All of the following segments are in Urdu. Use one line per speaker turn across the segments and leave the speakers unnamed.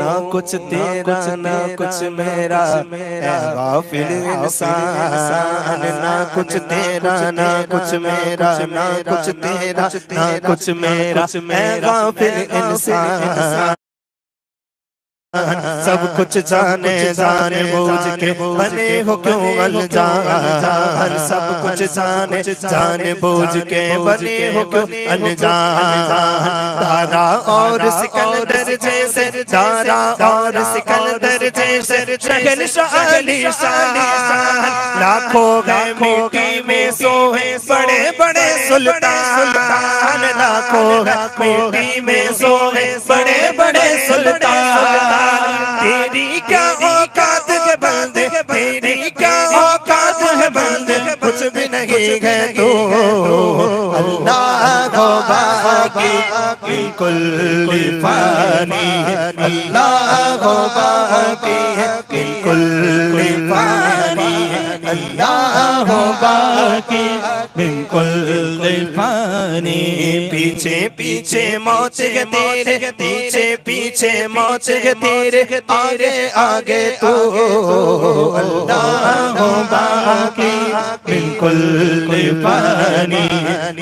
نہ کچھ تیرا نہ کچھ میرا اے غافل انسان، نہ کچھ تیرا نہ کچھ میرا، نہ کچھ تیرا نہ کچھ میرا اے غافل انسان، سب کچھ جانے جانے بوجھ کے بنے ہو کیوں انجان، سب کچھ جانے جانے بوجھ کے بنے ہو کیوں انجان، دارا اور سکندر جیسے، دارا اور سکندر جیسے شہنشاہ علی شان، لاکھوں گئے مٹی میں سوئے بڑے بڑے سلطان، لاکھوں گئے مٹی میں سوئے بڑے بڑے سلطان، تیری کیا اوقات ہے بندے، تیری کیا اوقات ہے بندے، کچھ بھی نہیں ہے تو اللہ کو باقی من کل فانی، اللہ کو باقی من کل فانی، اللہ کو باقی من کل فانی، پیچھے پیچھے موت ہے تیرے، پیچھے پیچھے موت ہے تیرے، آگے آگے تو اللہ ہو باقی من کل فانی،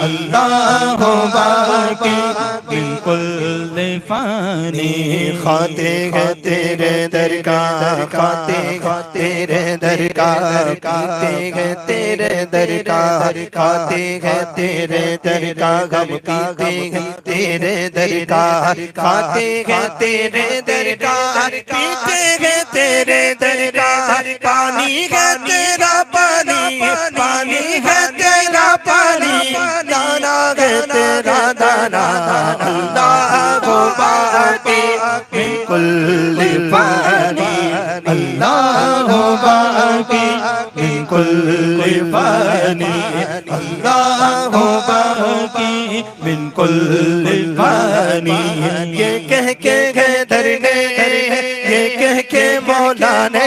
اللہ ہو باقی من کل فانی، کھاتے ہیں تیرے درگاہ، کھاتے ہیں تیرے درگاہ، کھاتے ہیں تیرے درگاہ، کھاتے ہیں تیرے درگاہ، غم پیتے ہیں تیرے درگاہ، کھاتے ہیں تیرے درگاہ، پیتے ہیں تیرے درگاہ، پانی ہے تیرا پانی، پانی ہے تیرا پانی، دانا ہے تیرا دانا، اللہ کو باقی من کل فانی، اللہ کو باقی من کل فانی، اللہ کو باقی من کل فانی، یہ کہہ کے حیدر نے، یہ کہہ کے مولا نے،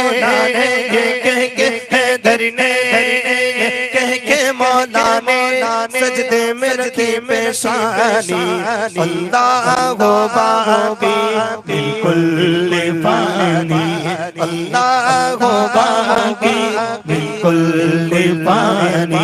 یہ کہہ کے حیدر نے، یہ کہہ کے مولا نے سجدے میں رکھی پیشانی، اللہ کو باقی من کل فانی، اللہ کو باقی من کل فانی۔